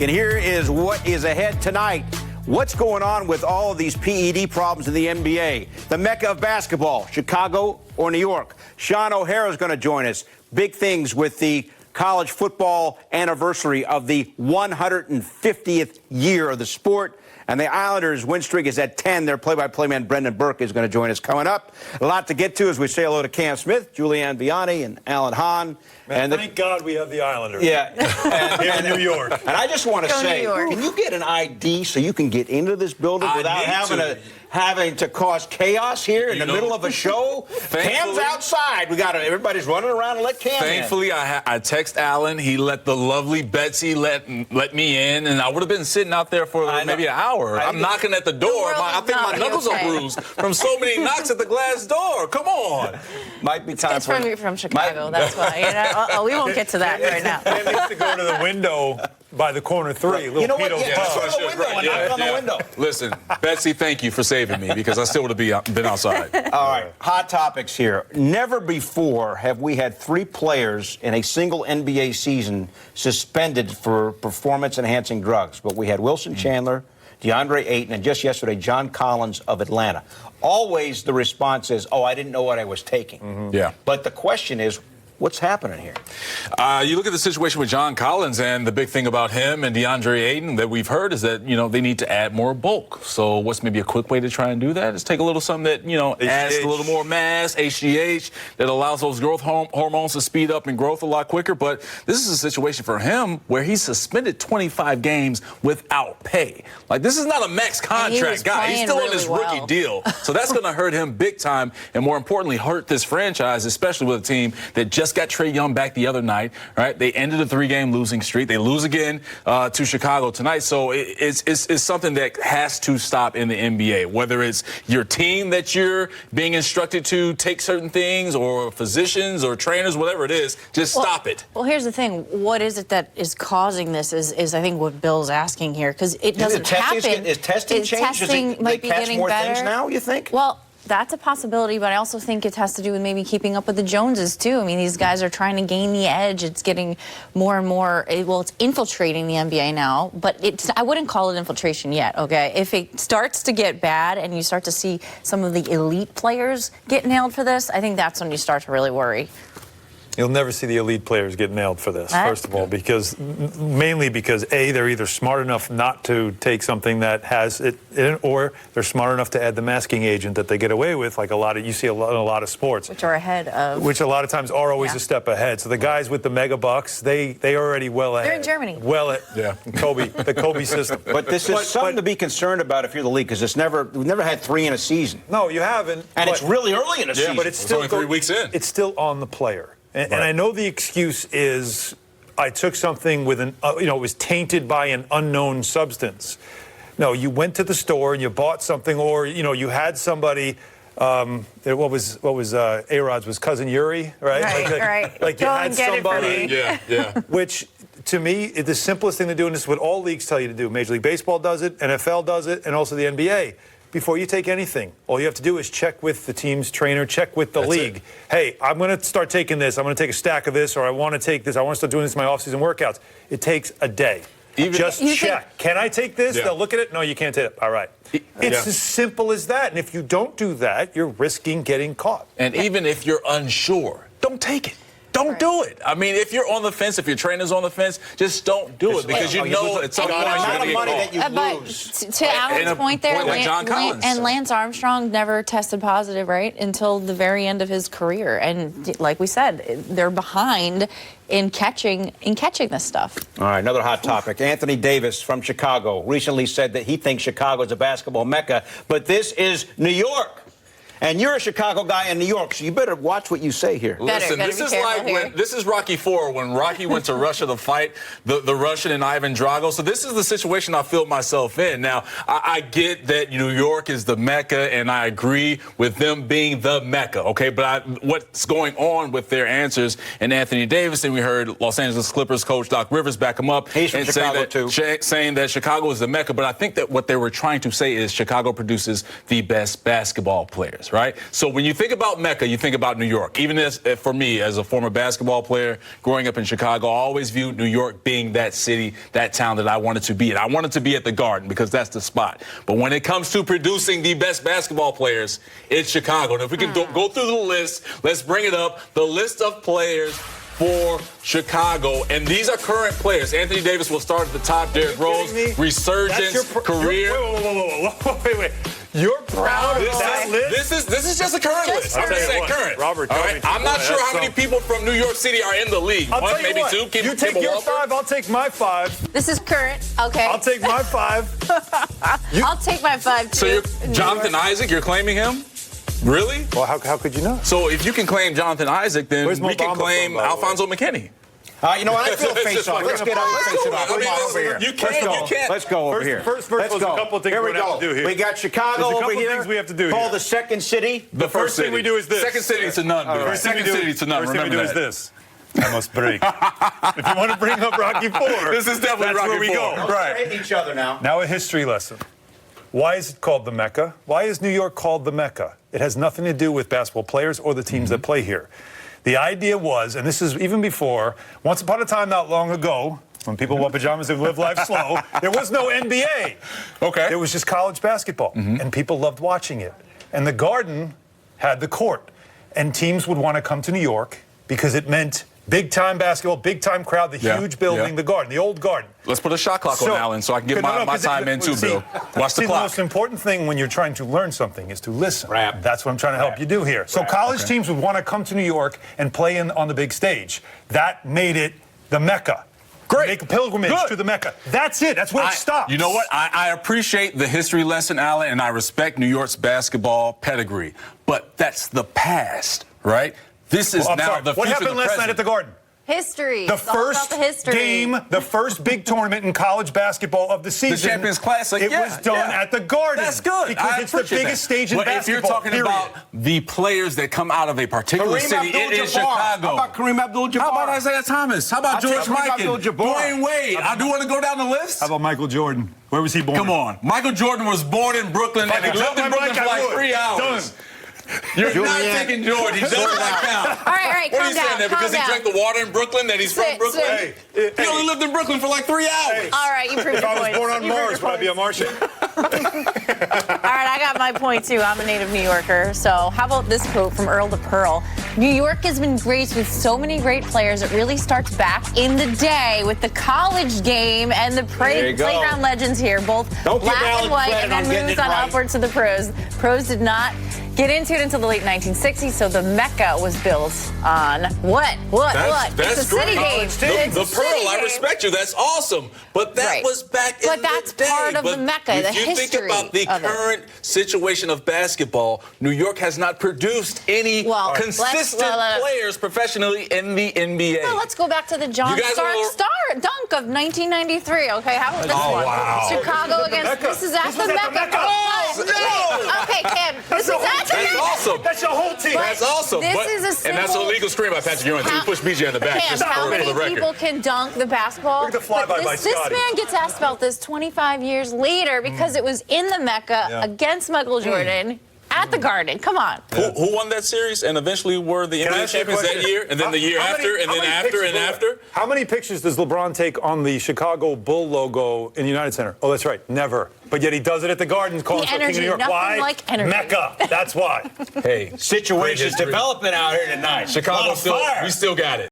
And here is what is ahead tonight. What's going on with all of these PED problems in the NBA? The mecca of basketball, Chicago or New York? Sean O'Hara is going to join us. Big things with the college football anniversary of the 150th year of the sport. And the Islanders' win streak is at 10. Their play-by-play man, Brendan Burke, is going to join us coming up. A lot to get to as we say hello to Cam Smith, Julianne Viani, and Alan Hahn. Man, thank God we have the Islanders. Yeah. Here in New York. And I just want to say, can you get an ID so you can get into this building without having to cause chaos here in the middle of a show? Cam's outside. Everybody's running around and let Cam in. Thankfully, I text Alan. He let the lovely Betsy let me in, and I would have been sitting out there for maybe an hour. I'm knocking at the door. I think my knuckles are bruised from so many knocks at the glass door. Come on. Might be time for you. From Chicago, that's why. We won't get to that right now. Man needs to go to the window by the corner three. You know what? Knock on the window. Listen, Betsy, thank you for saving me because I still would have been outside. All right, hot topics here. Never before have we had 3 players in a single NBA season suspended for performance-enhancing drugs. But we had Wilson Chandler, DeAndre Ayton, and just yesterday, John Collins of Atlanta. Always the response is, oh, I didn't know what I was taking. Yeah. But the question is, what's happening here? You look at the situation with John Collins, and the big thing about him and DeAndre Ayton that we've heard is that, they need to add more bulk. So what's maybe a quick way to try and do that is take a little something that, adds a little more mass, HGH, that allows those growth hormones to speed up and growth a lot quicker. But this is a situation for him where he's suspended 25 games without pay. Like, this is not a max contract guy. He's still on this rookie deal. So that's going to hurt him big time, and more importantly, hurt this franchise, especially with a team that just got Trae Young back the other night, right? They ended a 3-game losing streak. They lose again to Chicago tonight. So it's something that has to stop in the NBA, whether it's your team that you're being instructed to take certain things, or physicians or trainers, whatever it is, just stop it. Well, here's the thing. What is it that is causing this is I think what Bill's asking here, because it doesn't happen. Is testing changed? Testing might be getting better. Things now, you think? Well, that's a possibility, but I also think it has to do with maybe keeping up with the Joneses, too. I mean, these guys are trying to gain the edge. It's getting more and more, it's infiltrating the NBA now, but I wouldn't call it infiltration yet, okay? If it starts to get bad and you start to see some of the elite players get nailed for this, I think that's when you start to really worry. You'll never see the elite players get nailed for this, first of all, mainly because, A, they're either smart enough not to take something that has it in it, or they're smart enough to add the masking agent that they get away with, like you see a lot of sports. Which are ahead of. Which a lot of times are always a step ahead. So the guys with the mega bucks, they already well ahead. They're in Germany. The Kobe system. But this is something to be concerned about if you're the league, because we've never had 3 in a season. No, you haven't. And it's really early in a season. But it's still only 3 weeks in. It's still on the player. And I know the excuse is I took something with it was tainted by an unknown substance. No, you went to the store and you bought something, or you had somebody. What was A-Rod's was cousin Yuri, right? Right. Like you had somebody. Yeah. Which, to me, the simplest thing to do, and this is what all leagues tell you to do. Major League Baseball does it, NFL does it, and also the NBA. Before you take anything, all you have to do is check with the team's trainer, check with the league. Hey, I'm going to start taking this. I'm going to take a stack of this, or I want to take this. I want to start doing this in my off-season workouts. It takes a day. Just check. Can I take this? They'll look at it. No, you can't take it. All right. It's as simple as that. And if you don't do that, you're risking getting caught. And even if you're unsure, don't take it. Don't do it. I mean, if you're on the fence, if your trainer's on the fence, just don't do it, because you know at some point you're going to get caught. But to Alan's point there, Lance Armstrong never tested positive, right, until the very end of his career. And like we said, they're behind in catching this stuff. All right, another hot topic. Anthony Davis from Chicago recently said that he thinks Chicago is a basketball mecca, but this is New York. And you're a Chicago guy in New York, so you better watch what you say here. Listen, this is like this is Rocky IV, when Rocky went to Russia to fight the Russian and Ivan Drago. So this is the situation I feel myself in. Now, I get that New York is the Mecca, and I agree with them being the Mecca, okay? But what's going on with their answers and Anthony Davis, and we heard Los Angeles Clippers coach Doc Rivers back him up. He's from Chicago, too. Saying that Chicago is the Mecca. But I think that what they were trying to say is Chicago produces the best basketball players. players, right? So when you think about Mecca, you think about New York. Even as for me, as a former basketball player growing up in Chicago, I always viewed New York being that city, that town that I wanted to be at. I wanted to be at the Garden because that's the spot. But when it comes to producing the best basketball players, it's Chicago. And if we can go through the list, let's bring it up. The list of players for Chicago, and these are current players. Anthony Davis will start at the top. Derrick Rose, resurgence, career. Wait. You're proud of that list? This is just a current list. I'm just saying current. Robert, all right? I'm not sure how many people from New York City are in the league. One, maybe two. You take your 5, I'll take my 5. This is current. Okay. I'll take my 5. I'll take my 5 too. So you're Jonathan Isaac, you're claiming him? Really? Well, how could you not? So if you can claim Jonathan Isaac, then we can claim from, Alfonso McKinney. You know what? I feel face-off. Let's get up and face it off. Come on over here. You can't. Let's go over here. First, there's a couple of things here we have to do here. We got Chicago over here. Things we have to do called the second city. The first thing we do is this. Second city to none. Right. Second city to none. First thing we do is this. I must break. If you want to bring up Rocky IV, this is definitely that's Rocky where we IV. go. Right. Hitting each other now. Now a history lesson. Why is it called the Mecca? Why is New York called the Mecca? It has nothing to do with basketball players or the teams that play here. The idea was, and this is even before, once upon a time not long ago, when people wore pajamas and lived life slow, there was no NBA. Okay. There was just college basketball, and people loved watching it. And the Garden had the court, and teams would want to come to New York because it meant big-time basketball, big-time crowd, the huge building, the Garden, the old Garden. Let's put a shot clock on Allen so I can get my time in too, Bill. Watch the clock. The most important thing when you're trying to learn something is to listen. Rap. That's what I'm trying to help you do here. So college teams would want to come to New York and play on the big stage. That made it the Mecca. Great. Make a pilgrimage to the Mecca. That's it. That's where it stops. You know what? I appreciate the history lesson, Allen, and I respect New York's basketball pedigree. But that's the past, right? This is now the future. What happened last night at the Garden? History. The It's all about first the history. game, the first big tournament in college basketball of the season. The Champions Classic. It was done at the Garden. That's good. Because it's the biggest stage in basketball. But if you're talking about the players that come out of a particular city, it is Chicago. How about Kareem Abdul-Jabbar? How about Isaiah Thomas? How about George Mikan? Dwayne Wade? I do want to go down the list. How about Michael Jordan? Where was he born? Come on. Michael Jordan was born in Brooklyn and he lived in Brooklyn for like 3 hours. Done. You're not Julianne, taking Jordan. He does not count. All right, What are calm you saying down, there? Because he drank the water in Brooklyn, that he's from Brooklyn? He only lived in Brooklyn for like 3 hours. All right, you proved If your I was point. born on Mars, would I be a Martian? All right, I got my point too. I'm a native New Yorker. So how about this quote from Earl to Pearl? New York has been graced with so many great players. It really starts back in the day with the college game and the playground legends here, both black and white, and then moves on upwards to the pros. Pros did not get into it until the late 1960s, so the Mecca was built on what? That's It's a city game. The Pearl, I respect you. That's awesome. But that was back in the day. But that's part of the Mecca, the history. If you think about the current situation of basketball, New York has not produced any consistent players professionally in the NBA. Well, let's go back to the John Stark dunk of 1993. Okay, how about this one? Wow. Chicago against. This is at the Mecca. Oh, okay, Kim. This is at the Mecca. That's awesome. That's your whole team. That's awesome. This is a simple, and that's a legal scream by Patrick Ewing. He pushed BJ in the back. Cam, how many people can dunk the basketball? Look at the flyby by This Scotty. man gets asked about this 25 years later because it was in the Mecca against Michael Jordan. At the Garden, come on. Who won that series and eventually were the NBA champions that year, and then the year after, and then after, and after? How many pictures does LeBron take on the Chicago Bull logo in the United Center? Oh, that's right, never. But yet he does it at the Garden, calling for King of New York. Why? Like energy. Mecca. That's why. Hey, Situations developing out here tonight. Chicago, we still got it.